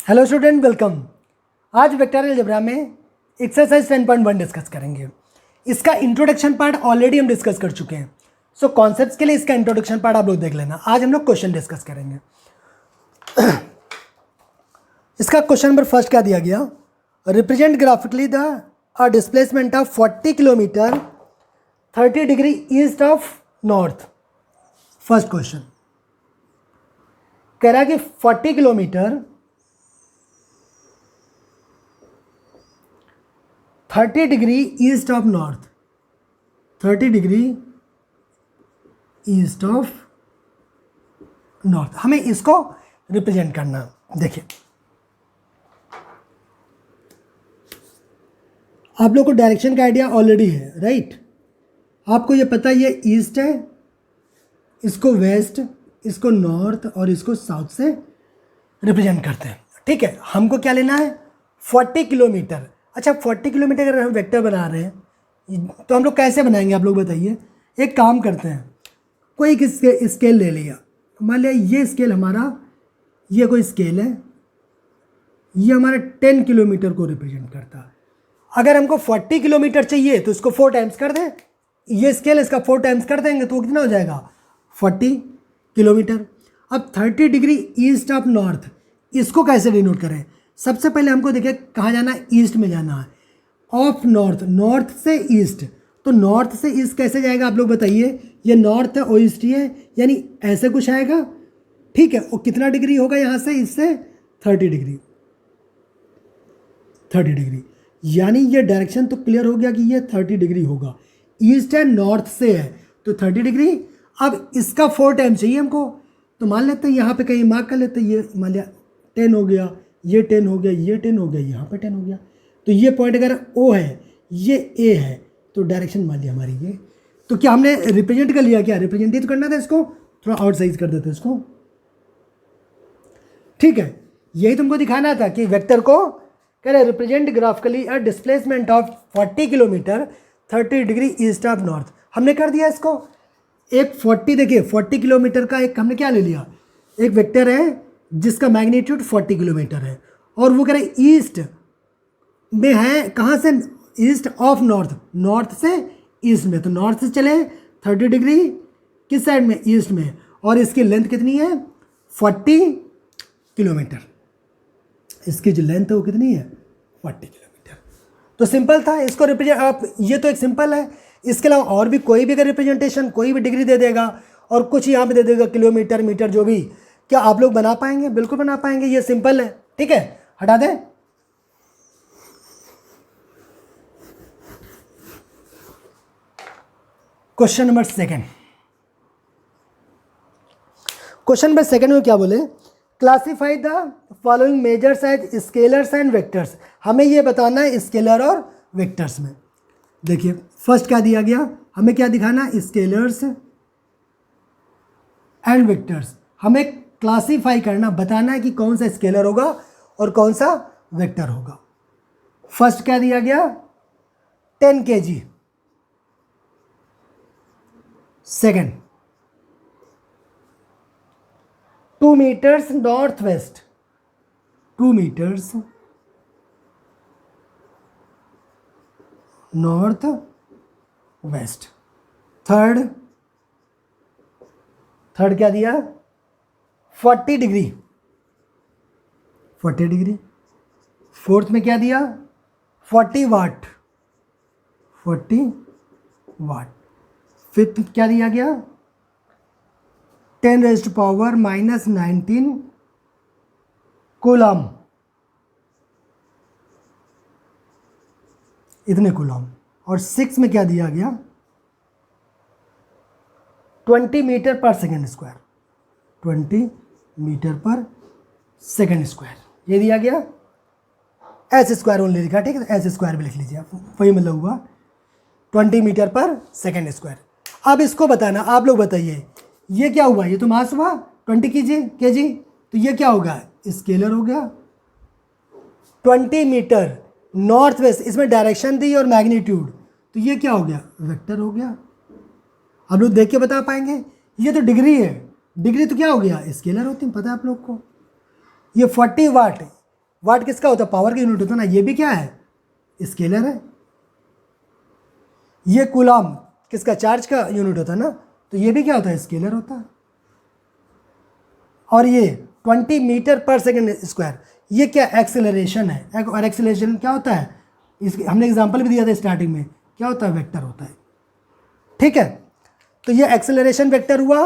Hello student, welcome. आज vector algebra में exercise 10.1 discuss करेंगे। इसका इंट्रोडक्शन पार्ट ऑलरेडी हम डिस्कस कर चुके हैं। सो कॉन्सेप्ट्स के लिए इसका इंट्रोडक्शन पार्ट आप लोग देख लेना। आज हम लोग क्वेश्चन डिस्कस करेंगे। इसका क्वेश्चन नंबर फर्स्ट क्या दिया गया? Represent graphically the displacement of 40 kilometre 30 degree east of north. First question कह रहा है कि 40 kilometre 30 degree east of north, 30 degree east of north, हमें इसको रिप्रेजेंट करना। देखिए, आप लोग को डायरेक्शन का आइडिया ऑलरेडी है, राइट? आपको ये पता है ये ईस्ट है, इसको वेस्ट, इसको नॉर्थ और इसको साउथ से रिप्रेजेंट करते हैं। ठीक है, हमको क्या लेना है? 40 किलोमीटर। अच्छा, 40 किलोमीटर अगर हम वेक्टर बना रहे हैं तो हम लोग कैसे बनाएंगे, आप लोग बताइए। एक काम करते हैं, कोई एक स्केल ले लिया। मान लिया ये स्केल हमारा, ये कोई स्केल है, ये हमारा 10 किलोमीटर को रिप्रेजेंट करता है। अगर हमको 40 किलोमीटर चाहिए तो इसको 4 टाइम्स कर दें। ये स्केल इसका 4 टाइम्स कर देंगे तो कितना हो जाएगा? 40 किलोमीटर। अब 30 डिग्री ईस्ट ऑफ नॉर्थ, इसको कैसे डिनोट करें? सबसे पहले हमको देखिए कहाँ जाना है, ईस्ट में जाना है। ऑफ नॉर्थ, नॉर्थ से ईस्ट, तो नॉर्थ से ईस्ट कैसे जाएगा आप लोग बताइए। ये नॉर्थ है और ईस्ट ही है, यानी ऐसे कुछ आएगा। ठीक है, और कितना डिग्री होगा यहाँ से इससे? 30 डिग्री, 30 डिग्री। यानी ये डायरेक्शन तो क्लियर हो गया कि ये 30 डिग्री होगा। ईस्ट है, नॉर्थ से है, तो 30 डिग्री। अब इसका 4 टाइम चाहिए हमको, तो मान लेते हैं यहाँ पे कहीं मार्क कर लेते हैं। ये मान लिया 10 हो गया, ये 10 हो गया, ये 10 हो गया, यहाँ पे 10 हो गया। तो ये पॉइंट अगर O है, ये A है, तो डायरेक्शन मान लिया हमारी ये। तो क्या हमने रिप्रेजेंट कर लिया? क्या रिप्रेजेंट करना था इसको, थोड़ा आउट साइज कर देते इसको। ठीक है, यही तुमको दिखाना था कि वेक्टर को कह रहे represent graphically a displacement of 40 kilometre 30 degree east of north. हमने कर दिया इसको। एक 40, देखिए 40 किलोमीटर का एक हमने क्या ले लिया, एक वेक्टर है जिसका मैग्नीट्यूड 40 किलोमीटर है, और वो कह रहे ईस्ट में है। कहाँ से? ईस्ट ऑफ नॉर्थ, नॉर्थ से ईस्ट में। तो नॉर्थ से चले 30 डिग्री किस साइड में? ईस्ट में। और इसकी लेंथ कितनी है? 40 किलोमीटर। इसकी जो लेंथ है वो कितनी है? 40 किलोमीटर। तो सिंपल था, इसको रिप्रेजेंट आप, ये तो एक सिंपल है। इसके अलावा और भी कोई भी अगर रिप्रेजेंटेशन, कोई भी डिग्री दे देगा और कुछ यहाँ पे दे देगा, किलोमीटर, मीटर, जो भी, क्या आप लोग बना पाएंगे? बिल्कुल बना पाएंगे, ये सिंपल है। ठीक है, हटा दें। Question number second, question number second में क्या बोले? Classify the following measures as scalars and vectors. हमें ये बताना है स्केलर और वेक्टर्स में। देखिए फर्स्ट क्या दिया गया, हमें क्या दिखाना? Scalars and vectors. हमें क्लासीफाई करना, बताना है कि कौन सा स्केलर होगा और कौन सा वेक्टर होगा। फर्स्ट क्या दिया गया? 10 kg। Second 2 metres north west, 2 metres north west. Third क्या दिया? 40 डिग्री, 40 डिग्री। फोर्थ में क्या दिया? 40 वाट, 40 वाट। फिफ्थ क्या दिया गया? 10⁻⁻⁹ कूलम, इतने कूलम। और 6 में क्या दिया गया? 20 मीटर पर सेकेंड स्क्वायर, 20 मीटर पर सेकेंड स्क्वायर, ये दिया गया। एस स्क्वायर ओनली लिखा, ठीक है, एस स्क्वायर भी लिख लीजिए आप, वही मतलब हुआ 20 मीटर पर सेकेंड स्क्वायर। अब इसको बताना, आप लोग बताइए ये क्या हुआ? ये तो मास हुआ 20 kg, तो ये क्या होगा? स्केलर हो गया। 20 मीटर नॉर्थ वेस्ट, इसमें डायरेक्शन दी और मैग्नीट्यूड, तो ये क्या हो गया? वेक्टर हो गया। आप लोग देख के बता पाएंगे? ये तो डिग्री है, डिग्री तो क्या हो गया? स्केलर होती है, पता है आप लोग को। ये 40 वाट वाट किसका होता है, पावर का यूनिट होता है ना, ये भी क्या है, स्केलर है। ये कूलम किसका, चार्ज का यूनिट होता है ना, तो ये भी क्या होता है, स्केलर होता है। और ये 20 मीटर पर सेकेंड स्क्वायर, ये क्या एक्सेलरेशन है। और एक्सेलरेशन क्या होता है, इसके हमने एग्जांपल भी दिया था स्टार्टिंग में, क्या होता है, वेक्टर होता है। ठीक है, तो ये एक्सेलरेशन वेक्टर हुआ।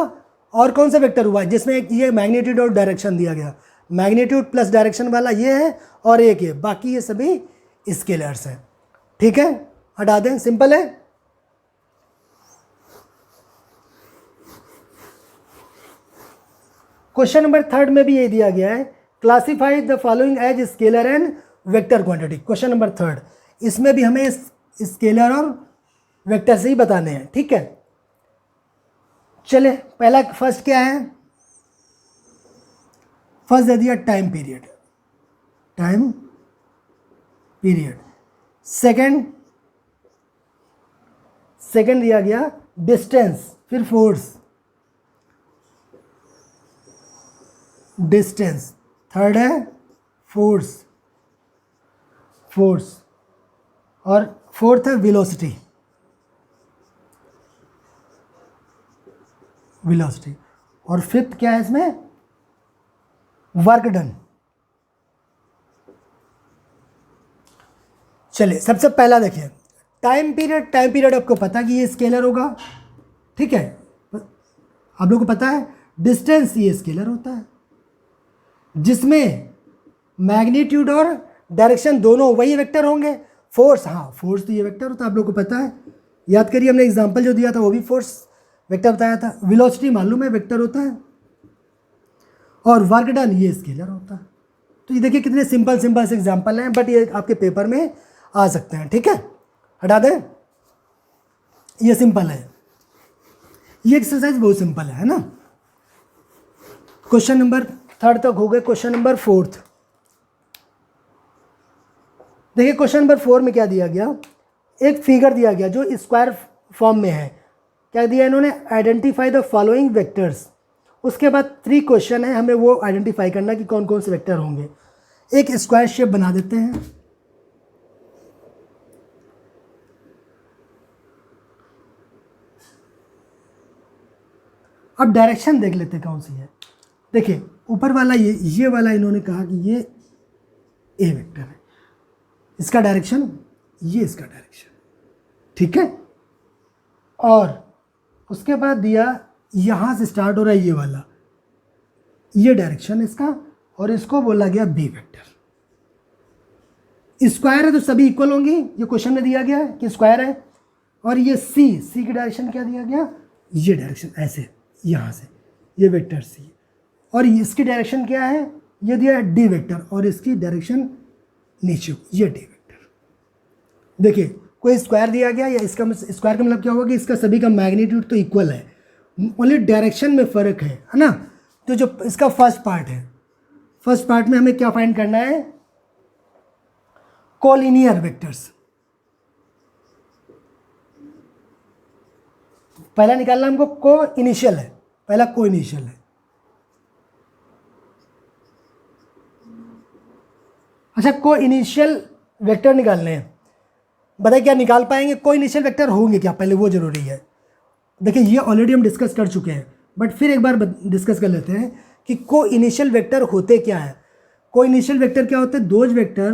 और कौन सा वेक्टर हुआ, जिसमें ये मैग्नीट्यूड और डायरेक्शन दिया गया, मैग्नीट्यूड प्लस डायरेक्शन वाला ये है और एक ये, बाकी ये सभी स्केलर्स हैं। ठीक है, हटा दें, सिंपल है। क्वेश्चन नंबर 3 में भी ये दिया गया है, classify the following as scalar and vector quantity. Question number 3, इसमें भी हमें स्केलर और वेक्टर से ही बताने हैं। ठीक है, चले पहला फर्स्ट क्या है, फर्स्ट दे दिया time period, time period. Second दिया गया डिस्टेंस, फिर फोर्स, डिस्टेंस। थर्ड है फोर्स, और फोर्थ है वेलोसिटी, और फिफ्थ क्या है इसमें, वर्क डन। चलिए सबसे पहला देखिए टाइम पीरियड आपको पता कि ये स्केलर होगा। ठीक है, आप लोगों को पता है डिस्टेंस ये स्केलर होता है, जिसमें मैग्नीट्यूड और डायरेक्शन दोनों वही वेक्टर होंगे। फोर्स, हाँ फोर्स तो ये वेक्टर होता है, आप लोगों को पता है, याद करिए हमने एग्जांपल जो दिया था वो भी फोर्स वेक्टर बताया था। वेलोसिटी मालूम है वेक्टर होता है, और वर्क डन ये स्केलर होता है। तो ये देखिए कितने सिंपल से एग्जांपल हैं, बट ये आपके पेपर में आ सकते हैं। ठीक है, हटा दें, ये सिंपल है, ये एक्सरसाइज बहुत सिंपल है ना। क्वेश्चन नंबर 3 तक हो गए। क्वेश्चन नंबर 4, देखिए क्वेश्चन नंबर 4 में क्या दिया गया, एक फिगर दिया गया जो स्क्वायर फॉर्म में है। क्या दिया इन्होंने, आइडेंटिफाई द फॉलोइंग वेक्टर्स। उसके बाद 3 क्वेश्चन है, हमें वो आइडेंटिफाई करना कि कौन कौन से वेक्टर होंगे। एक स्क्वायर शेप बना देते हैं, अब डायरेक्शन देख लेते हैं कौन सी है। देखिए ऊपर वाला ये वाला इन्होंने कहा कि ये ए वेक्टर है, इसका डायरेक्शन, ये इसका डायरेक्शन। ठीक है, और उसके बाद दिया यहाँ से स्टार्ट हो रहा है ये वाला, ये डायरेक्शन इसका, और इसको बोला गया बी वेक्टर। स्क्वायर है तो सभी इक्वल होंगी, ये क्वेश्चन में दिया गया है कि स्क्वायर है। और ये सी की डायरेक्शन क्या दिया गया, ये डायरेक्शन ऐसे यहाँ से, ये वेक्टर सी, और इसकी डायरेक्शन क्या है, ये दिया है डी वेक्टर, और इसकी डायरेक्शन नीचे, ये डी वेक्टर। देखिए कोई स्क्वायर दिया गया, या इसका स्क्वायर का मतलब क्या होगा कि इसका सभी का मैग्नीट्यूड तो इक्वल है, ओनली डायरेक्शन में फ़र्क है ना। तो जो इसका फर्स्ट पार्ट है, फर्स्ट पार्ट में हमें क्या फाइंड करना है, कोलिनियर वेक्टर्स। पहला निकालना हमको को इनिशियल है, पहला को इनिशियल है। अच्छा, को इनिशियल वेक्टर निकालने हैं, बताइए क्या निकाल पाएंगे, को इनिशियल वेक्टर होंगे क्या, पहले वो जरूरी है। देखिए ये ऑलरेडी हम डिस्कस कर चुके हैं, बट फिर एक बार डिस्कस कर लेते हैं कि को इनिशियल वेक्टर होते क्या है। को इनिशियल वेक्टर क्या होते हैं, दो वेक्टर,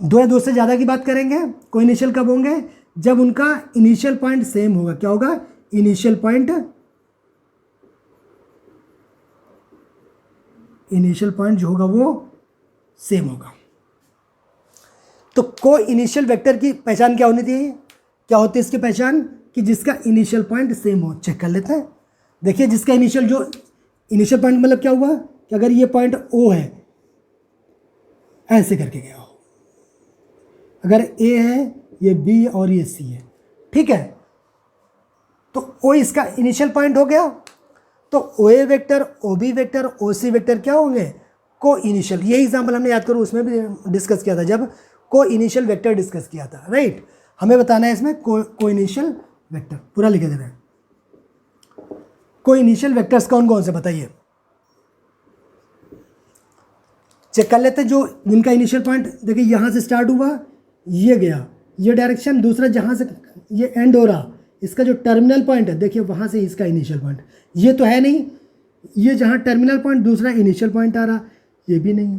दो या दो से ज़्यादा की बात करेंगे। को इनिशियल कब होंगे, जब उनका इनिशियल पॉइंट सेम होगा। क्या होगा, इनिशियल पॉइंट जो होगा वो सेम होगा। तो को इनिशियल वेक्टर की पहचान क्या होनी चाहिए, क्या होती है इसकी पहचान, कि जिसका इनिशियल पॉइंट सेम हो। चेक कर लेते हैं, देखिए जिसका इनिशियल पॉइंट मतलब क्या हुआ कि अगर ये पॉइंट ओ है, ऐसे करके गया हो, अगर ए है, ये बी और ये सी है, ठीक है, तो ओ इसका इनिशियल पॉइंट हो गया। तो ओ ए वेक्टर, ओ बी वेक्टर, ओ सी वेक्टर क्या होंगे, को इनिशियल। ये एग्जाम्पल हमने याद करो उसमें भी डिस्कस किया था, जब को इनिशियल वेक्टर डिस्कस किया था, राइट। हमें बताना है इसमें को इनिशियल वेक्टर, पूरा लिखे दे रहे हैं। को इनिशियल वेक्टर्स कौन कौन से बताइए। चेक कर लेते हैं जो जिनका इनिशियल पॉइंट देखिए यहाँ से स्टार्ट हुआ, ये गया ये डायरेक्शन, दूसरा जहाँ से ये एंड हो रहा इसका जो टर्मिनल पॉइंट है देखिए वहाँ से इसका इनिशियल पॉइंट, ये तो है नहीं, ये जहाँ टर्मिनल पॉइंट दूसरा इनिशियल पॉइंट आ रहा ये भी नहीं,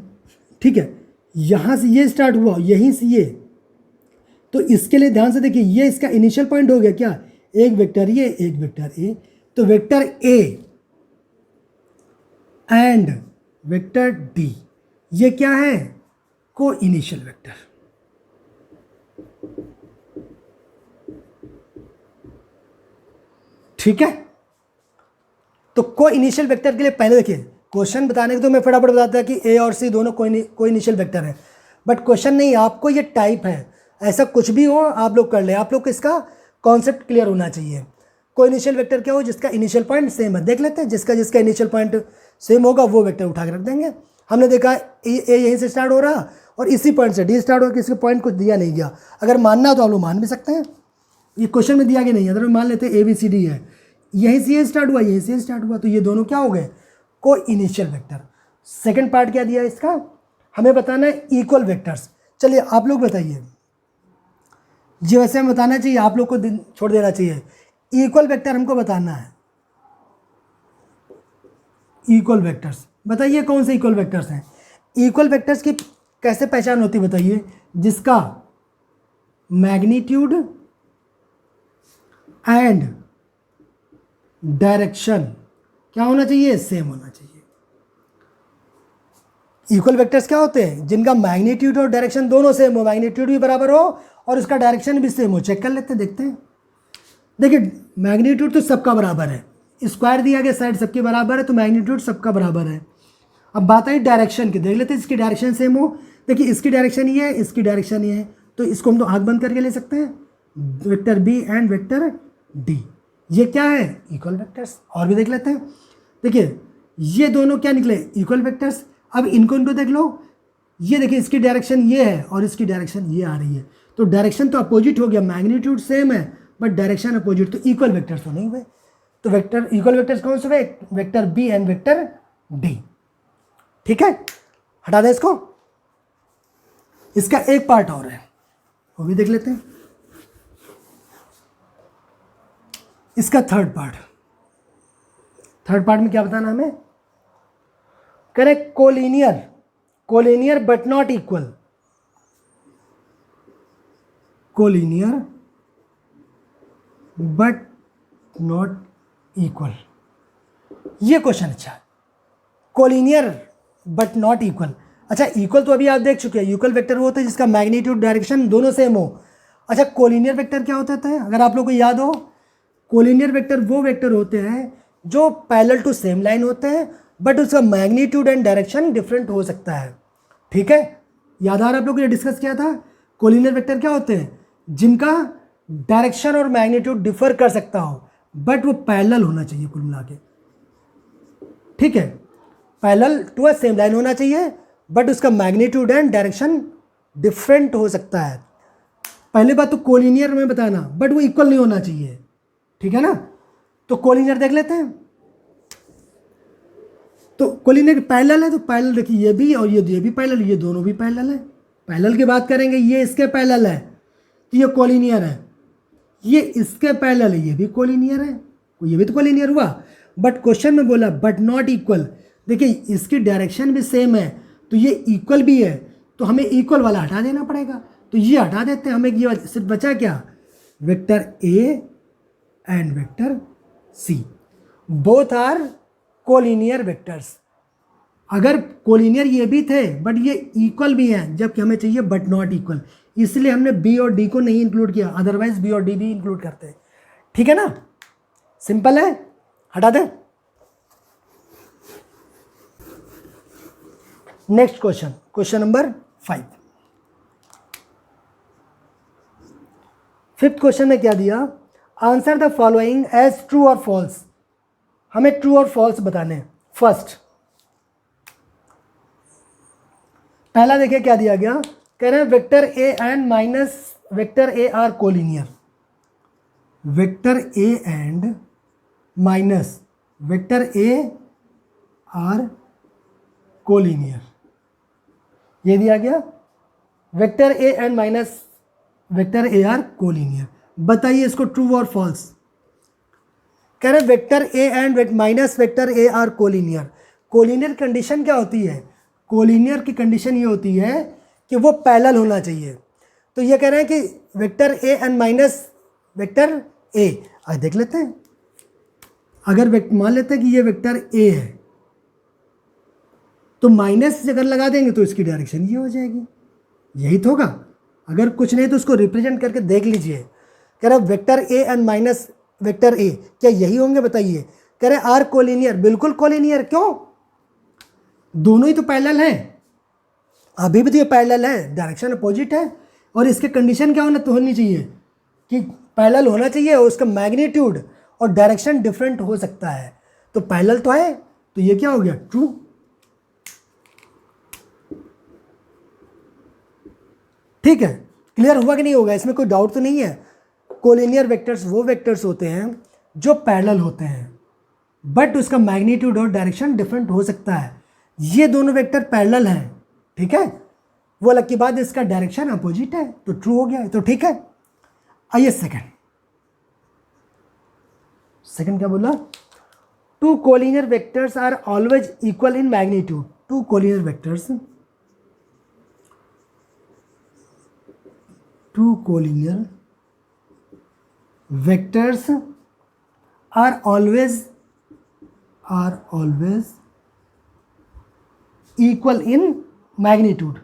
ठीक है। यहाँ से ये स्टार्ट हुआ यहीं से ये, तो इसके लिए ध्यान से देखिए ये इसका इनिशियल पॉइंट हो गया क्या, एक वेक्टर ये एक वेक्टर ए, तो vector A and vector D ये क्या है, को इनिशियल वेक्टर। ठीक है, तो को इनिशियल वेक्टर के लिए पहले देखिए क्वेश्चन बताने के तो मैं फटाफट बताता कि ए और सी दोनों को इनिशियल वेक्टर है, बट क्वेश्चन नहीं, आपको ये टाइप है, ऐसा कुछ भी हो आप लोग कर ले, आप लोग को इसका कॉन्सेप्ट क्लियर होना चाहिए। को इनिशियल वेक्टर क्या हो, जिसका इनिशियल पॉइंट सेम है, देख लेते हैं जिसका जिसका इनिशियल पॉइंट सेम होगा वो वेक्टर उठा के रख देंगे। हमने देखा ए यहीं से स्टार्ट हो रहा और इसी पॉइंट से डी स्टार्ट हो, किसी पॉइंट कुछ दिया नहीं गया, अगर मानना हो तो आप लोग मान भी सकते हैं, ये क्वेश्चन में दिया गया नहीं है, अगर मान लेते हैं ABCD है, यहीं से ये स्टार्ट हुआ यहीं से स्टार्ट हुआ, तो ये दोनों क्या हो गए, को इनिशियल वेक्टर। सेकंड पार्ट क्या दिया इसका, हमें बताना है इक्वल वेक्टर्स। चलिए आप लोग बताइए, जी वैसे हमें बताना चाहिए, आप लोग को छोड़ देना चाहिए, इक्वल वेक्टर हमको बताना है, इक्वल वेक्टर्स बताइए कौन से इक्वल वेक्टर्स हैं। इक्वल वेक्टर्स की कैसे पहचान होती है बताइए, जिसका मैग्नीट्यूड एंड डायरेक्शन क्या होना चाहिए, सेम होना चाहिए। इक्वल वेक्टर्स क्या होते हैं, जिनका मैग्नीट्यूड और डायरेक्शन दोनों सेम हो, मैग्नीट्यूड भी बराबर हो और उसका डायरेक्शन भी सेम हो। चेक कर लेते हैं, देखते हैं। देखिए मैग्नीट्यूड तो सबका बराबर है, स्क्वायर दिया गया साइड सबके बराबर है, तो मैग्नीट्यूड सबका बराबर है। अब बात आई डायरेक्शन की, देख लेते हैं इसकी डायरेक्शन सेम हो। देखिए इसकी डायरेक्शन ये है, इसकी डायरेक्शन ये है, तो इसको हम तो आँख बंद करके ले सकते हैं, vector B and vector D, ये क्या है, इक्वल वेक्टर्स। और भी देख लेते हैं, देखिए ये दोनों क्या निकले, इक्वल वेक्टर्स। अब इनको देख लो, ये देखिए इसकी डायरेक्शन ये है और इसकी डायरेक्शन ये आ रही है, तो डायरेक्शन तो अपोजिट हो गया, मैग्नीट्यूड सेम है बट डायरेक्शन अपोजिट, तो इक्वल वेक्टर्स तो नहीं हुए। तो वेक्टर इक्वल वेक्टर्स कौन से हुए, vector B and vector D. ठीक है, हटा दें इसको। इसका एक पार्ट और है, वो भी देख लेते हैं, इसका थर्ड पार्ट। थर्ड पार्ट में क्या बताना हमें, correct, collinear, collinear but not equal, collinear but not equal, ये क्वेश्चन अच्छा है। कोलिनियर बट नॉट इक्वल, अच्छा इक्वल तो अभी आप देख चुके हैं, इक्वल वेक्टर वो होता है जिसका मैग्नीट्यूड डायरेक्शन दोनों सेम हो। अच्छा कोलिनियर वेक्टर क्या होता है, अगर आप लोग को याद हो, कोलिनियर वेक्टर वो वेक्टर होते हैं जो पैरेलल टू सेम लाइन होते हैं बट उसका मैग्नीट्यूड एंड डायरेक्शन डिफरेंट हो सकता है। ठीक है, याद आ रहा है आप लोग को, ये डिस्कस किया था। कोलिनियर वेक्टर क्या होते हैं, जिनका डायरेक्शन और मैग्नीट्यूड डिफर कर सकता हो बट वो पैरेलल होना चाहिए कुल मिला के। ठीक है, parallel to a same line होना चाहिए बट उसका मैग्नीट्यूड एंड डायरेक्शन डिफरेंट हो सकता है। पहली बात तो कोलिनियर में बताना, बट वो इक्वल नहीं होना चाहिए। ठीक है ना, तो कोलिनियर देख लेते हैं। तो कोलिनियर पैरेलल है, तो पैरेलल देखिए ये भी और ये भी पैरेलल, ये दोनों भी पैरेलल है। पैरेलल की बात करेंगे, ये इसके पैरेलल है तो ये कोलिनियर है, ये इसके पैरेलल है, ये भी कोलिनियर है, ये भी तो कोलिनियर हुआ। बट क्वेश्चन में बोला बट नॉट इक्वल, देखिए इसकी डायरेक्शन भी सेम है तो ये इक्वल भी है, तो हमें इक्वल वाला हटा देना पड़ेगा, तो ये हटा देते हैं, हमें ये सिर्फ बचा क्या, vector A and vector C, both are collinear vectors. अगर कोलिनियर ये भी थे बट ये इक्वल भी हैं, जबकि हमें चाहिए बट नॉट इक्वल, इसलिए हमने बी और डी को नहीं इंक्लूड किया, अदरवाइज बी और डी भी इंक्लूड करते हैं। ठीक है ना, सिंपल है, हटा दें। Next question, question number 5। Fifth question में क्या दिया, answer the following as true और फॉल्स। हमें ट्रू और फॉल्स बताने हैं। फर्स्ट पहला देखिए क्या दिया गया, कह रहे हैं vector A and minus vector A R collinear, vector A and minus vector A R collinear. ये दिया गया vector A and minus vector A R collinear. बताइए इसको ट्रू और फॉल्स। कह रहे vector A and minus vector A R collinear. Collinear condition क्या होती है? कोलिनियर की कंडीशन ये होती है कि वो पैरेलल होना चाहिए। तो ये कह रहे हैं कि vector A and minus vector A, आज देख लेते हैं। अगर मान लेते हैं कि ये वेक्टर ए है, तो माइनस अगर लगा देंगे तो इसकी डायरेक्शन ये हो जाएगी, यही तो होगा। अगर कुछ नहीं तो उसको रिप्रेजेंट करके देख लीजिए। कह रहा vector A and minus vector A, क्या यही होंगे? बताइए। कह रहे आर कोलिनियर, बिल्कुल कोलिनियर। क्यों? दोनों ही तो पैरेलल हैं, अभी भी तो ये पैरेलल है, डायरेक्शन अपोजिट है। और इसके कंडीशन क्या होनी चाहिए कि पैरेलल होना चाहिए और उसका मैग्नीट्यूड और डायरेक्शन डिफरेंट हो सकता है। तो पैरेलल तो है, तो ये क्या हो गया? ट्रू। ठीक है, क्लियर हुआ कि नहीं होगा? इसमें कोई डाउट तो नहीं है। कोलिनियर वेक्टर्स वो वेक्टर्स होते हैं जो पैरेलल होते हैं, बट उसका मैग्नीट्यूड और डायरेक्शन डिफरेंट हो सकता है। ये दोनों वेक्टर पैरेलल हैं, ठीक है। वो अलग की बात, इसका डायरेक्शन अपोजिट है, तो ट्रू हो गया, तो ठीक है। आइए सेकंड क्या बोला? Two collinear vectors are always equal in magnitude. Two collinear vectors, two collinear vectors are always equal in magnitude.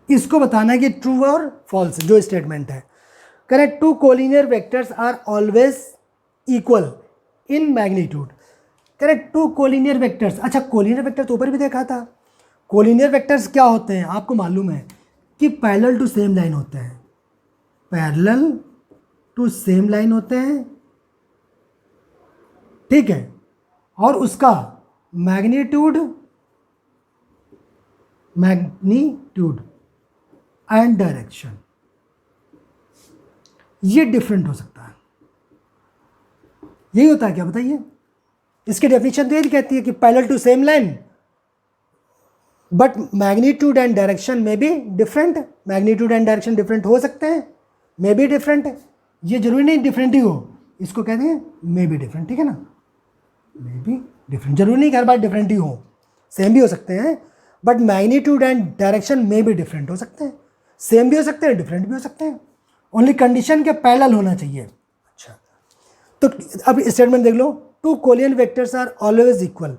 इसको बताना है कि ट्रू और फॉल्स जो स्टेटमेंट है। Correct, two collinear vectors are always equal in magnitude. Correct, two collinear vectors. अच्छा, collinear vector तो ऊपर भी देखा था। कोलिनियर वेक्टर्स क्या होते हैं? आपको मालूम है कि पैरेलल टू सेम लाइन होते हैं, पैरेलल टू सेम लाइन होते हैं, ठीक है। और उसका मैग्नीट्यूड एंड डायरेक्शन ये डिफरेंट हो सकता है। यही होता है क्या? बताइए। इसकी डेफिनेशन तो यही कहती है कि parallel to same line but magnitude and direction में भी different. Magnitude and direction different हो सकते हैं, मे बी डिफरेंट। ये जरूरी नहीं डिफरेंट ही हो, इसको कहते हैं मे बी डिफरेंट, ठीक है ना। मे बी डिफरेंट, जरूरी नहीं कि हर बार डिफरेंट ही हो, सेम भी हो सकते हैं, बट मैग्नीट्यूड एंड डायरेक्शन में भी डिफरेंट हो सकते हैं। सेम भी हो सकते हैं, डिफरेंट भी हो सकते हैं। ओनली कंडीशन के पैरेलल होना चाहिए। अच्छा, तो अब स्टेटमेंट देख लो। Two collinear vectors are always equal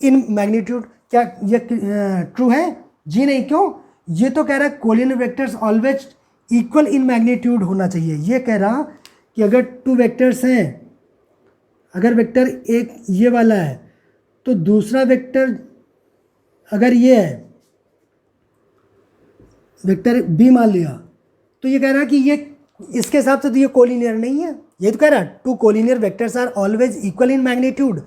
in magnitude. क्या ये ट्रू है? जी नहीं। क्यों? ये तो कह रहा है collinear vectors always equal in magnitude होना चाहिए। ये कह रहा कि अगर टू वेक्टर्स हैं, अगर वेक्टर एक ये वाला है तो दूसरा वेक्टर अगर ये है, वेक्टर बी मान लिया, तो ये कह रहा है कि ये इसके हिसाब से तो ये कोलिनियर नहीं है। ये तो कह रहा है two collinear vectors are always equal in magnitude.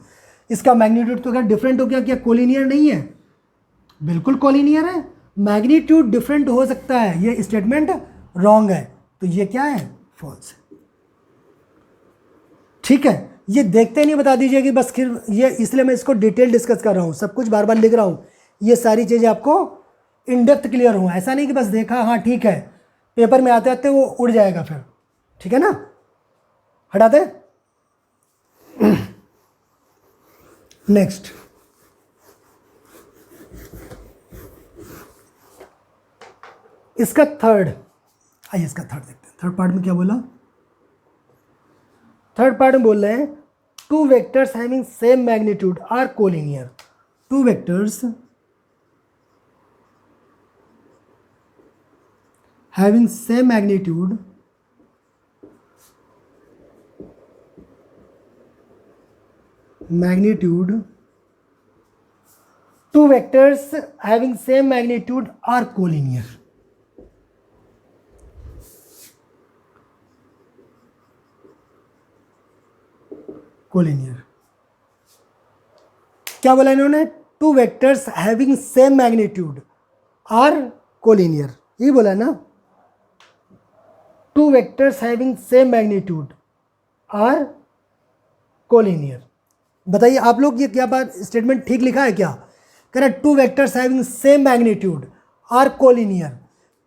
इसका मैग्नीट्यूड तो अगर डिफरेंट हो गया, क्या कोलिनियर नहीं है? बिल्कुल कोलिनियर है। मैग्नीट्यूड डिफरेंट हो सकता है, ये स्टेटमेंट रॉन्ग है, तो ये क्या है? फॉल्स है। ठीक है, ये देखते नहीं बता दीजिए कि बस फिर ये, इसलिए मैं इसको डिटेल डिस्कस कर रहा हूँ, सब कुछ बार बार लिख रहा हूँ, ये सारी चीज़ें आपको इन डेप्थ क्लियर हो। ऐसा नहीं कि बस देखा हाँ ठीक है, पेपर में आते आते वो उड़ जाएगा फिर, ठीक है ना। हटाते नेक्स्ट। इसका थर्ड, आइए इसका थर्ड देखते हैं। थर्ड पार्ट में क्या बोला? थर्ड पार्ट में बोल रहे हैं two vectors having same magnitude are collinear. Two vectors having same magnitude two vectors having same magnitude are collinear. क्या बोला इन्होंने? Two vectors having same magnitude are collinear, यही बोला ना। Two vectors having same magnitude are collinear. बताइए आप लोग, ये क्या बात स्टेटमेंट ठीक लिखा है क्या? कह रहा है two vectors having same magnitude are collinear.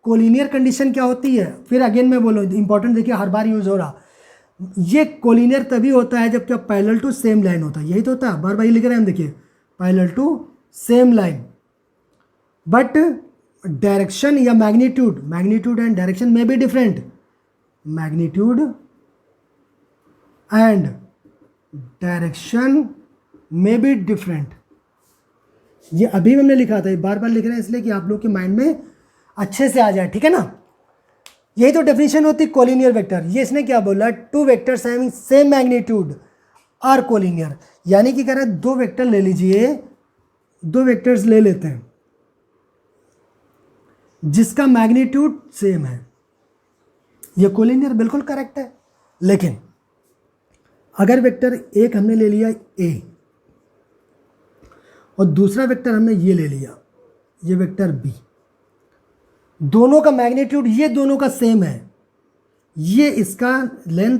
Collinear condition क्या होती है? फिर अगेन मैं बोलूँ, इंपॉर्टेंट देखिए, हर बार यूज हो रहा, ये कोलिनियर तभी होता है जब क्या पैरेलल टू सेम लाइन होता है, यही तो होता है, बार बार लिख रहे हैं हम, देखिए parallel to same line, but direction या मैग्नीट्यूड एंड डायरेक्शन में बी डिफरेंट, मैग्नीट्यूड एंड डायरेक्शन में बी डिफरेंट। ये अभी हमने लिखा था, ये बार बार लिख रहे हैं इसलिए कि आप लोग के माइंड में अच्छे से आ जाए, ठीक है ना? यही तो डेफिनेशन होती है कोलिनियर वेक्टर। ये इसने क्या बोला, two vectors having same magnitude are collinear, यानी कि कह रहा है दो वेक्टर ले लीजिए, दो वेक्टर्स ले लेते हैं जिसका मैग्नीट्यूड सेम है, ये कोलिनियर बिल्कुल करेक्ट है। लेकिन अगर वेक्टर एक हमने ले लिया ए और दूसरा वेक्टर हमने ये ले लिया, ये वेक्टर बी, दोनों का मैग्नीट्यूड ये दोनों का सेम है, ये इसका लेंथ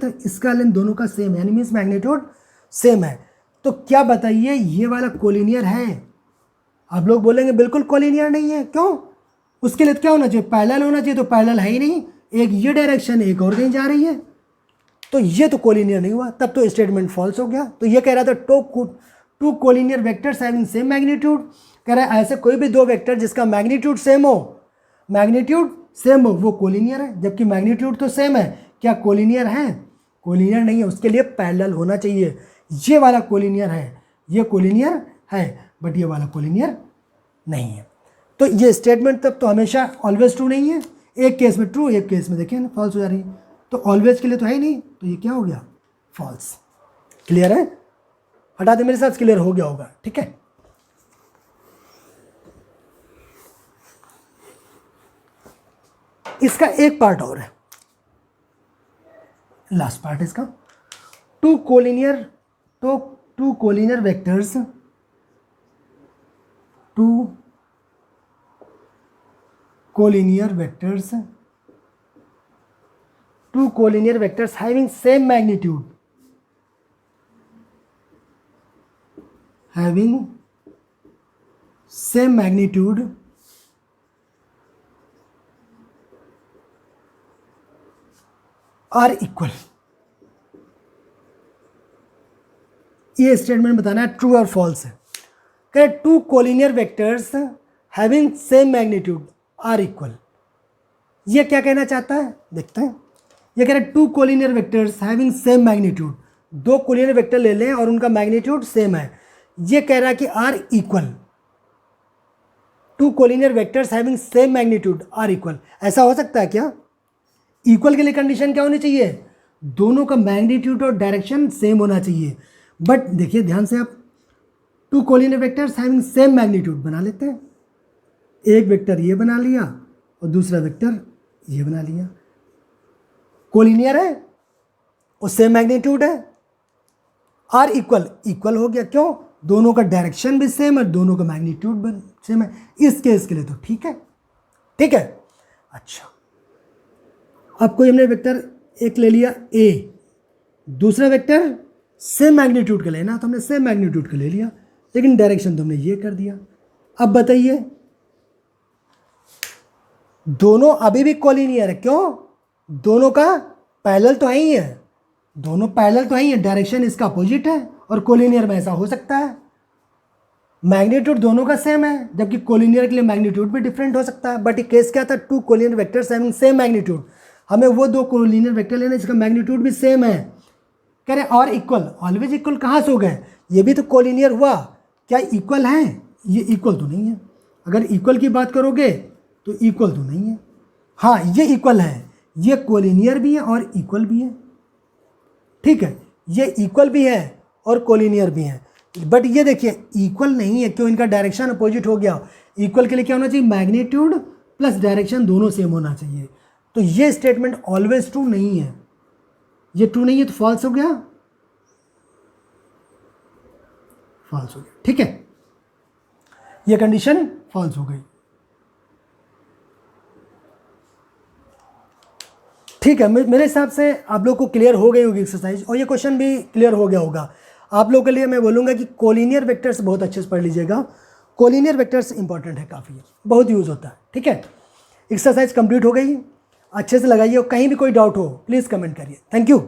दोनों का सेम है, यानी मीन्स मैग्नीट्यूड सेम है, तो क्या बताइए ये वाला कोलिनियर है? आप लोग बोलेंगे बिल्कुल कोलिनियर नहीं है। क्यों? उसके लिए क्या होना चाहिए? पैरेलल होना चाहिए, तो पैरेलल है ही नहीं, एक ये डायरेक्शन एक और कहीं जा रही है, तो ये तो कोलिनियर नहीं हुआ, तब तो स्टेटमेंट फॉल्स हो गया। तो ये कह रहा था two collinear vectors having same magnitude, कह रहा है ऐसे कोई भी दो वेक्टर जिसका मैग्नीट्यूड सेम हो, वो कोलिनियर है, जबकि मैग्नीट्यूड तो सेम है, क्या कोलिनियर है? कोलिनियर नहीं है, उसके लिए पैरेलल होना चाहिए। ये वाला कोलिनियर है, ये कोलिनियर है, बट ये वाला कोलिनियर नहीं है। तो ये स्टेटमेंट तब तो हमेशा ऑलवेज ट्रू नहीं है, एक केस में ट्रू, एक केस में देखिए ना फॉल्स हो जा रही है, तो ऑलवेज के लिए तो है ही नहीं, तो ये क्या हो गया? फॉल्स। क्लियर है? हटा दे मेरे साथ, क्लियर हो गया होगा, ठीक है? इसका एक पार्ट और है, लास्ट पार्ट इसका, two collinear vectors, two collinear vectors having same magnitude, are equal. ये स्टेटमेंट बताना है ट्रू और फॉल्स है। कह two collinear vectors having same magnitude are equal, ये क्या कहना चाहता है देखते हैं। ये कह रहा है two collinear vectors having same magnitude, दो कोलिनियर वेक्टर ले लें और उनका मैग्नीट्यूड सेम है, ये कह रहा है कि are equal, two collinear vectors having same magnitude are equal. ऐसा हो सकता है क्या? इक्वल के लिए कंडीशन क्या होनी चाहिए? दोनों का मैग्नीट्यूड और डायरेक्शन सेम होना चाहिए। बट देखिए ध्यान से, आप two collinear vectors having same magnitude बना लेते हैं, एक वेक्टर ये बना लिया और दूसरा वेक्टर ये बना लिया, कोलिनियर है और सेम मैग्नीट्यूड है, आर इक्वल हो गया। क्यों? दोनों का डायरेक्शन भी सेम है, दोनों का मैग्नीट्यूड भी सेम है, इस केस के लिए तो ठीक है, ठीक है। अच्छा, अब कोई हमने वेक्टर एक ले लिया ए, दूसरा वेक्टर सेम मैग्नीट्यूड का लेना, तो हमने सेम मैग्नीट्यूड का ले लिया, लेकिन डायरेक्शन तो हमने ये कर दिया। अब बताइए, दोनों अभी भी कोलिनियर है। क्यों? दोनों का पैरेलल तो है ही है, दोनों पैरेलल तो है ही है, डायरेक्शन इसका अपोजिट है, और कोलिनियर में ऐसा हो सकता है मैग्नीट्यूड दोनों का सेम है, जबकि कोलिनियर के लिए मैग्नीट्यूड भी डिफरेंट हो सकता है। बट ये केस क्या था? Two collinear vectors having same magnitude, हमें वो दो कोलिनियर वेक्टर लेना जिसका मैग्नीट्यूड भी सेम है। कह रहे और इक्वल, ऑलवेज इक्वल कहाँ से हो गए? ये भी तो कोलिनियर हुआ, क्या इक्वल है? ये इक्वल तो नहीं है। अगर इक्वल की बात करोगे तो इक्वल तो नहीं है। हाँ, ये इक्वल है, ये कोलिनियर भी है और इक्वल भी है, ठीक है, ये इक्वल भी है और कोलिनियर भी है। बट ये देखिए इक्वल नहीं है, क्यों? इनका डायरेक्शन अपोजिट हो गया। इक्वल के लिए क्या होना चाहिए? मैग्नीट्यूड प्लस डायरेक्शन दोनों सेम होना चाहिए। तो ये स्टेटमेंट ऑलवेज ट्रू नहीं है, ये ट्रू नहीं है तो फॉल्स हो गया, फॉल्स हो गया, ठीक है, ये कंडीशन फॉल्स हो गई। ठीक है, मेरे हिसाब से आप लोग को क्लियर हो गई होगी एक्सरसाइज, और ये क्वेश्चन भी क्लियर हो गया होगा। आप लोगों के लिए मैं बोलूँगा कि कोलिनियर वेक्टर्स बहुत अच्छे से पढ़ लीजिएगा। कोलिनियर वेक्टर्स इंपॉर्टेंट है, काफ़ी बहुत यूज़ होता है। ठीक है, एक्सरसाइज कंप्लीट हो गई, अच्छे से लगाइए, और कहीं भी कोई डाउट हो प्लीज़ कमेंट करिए। Thank you.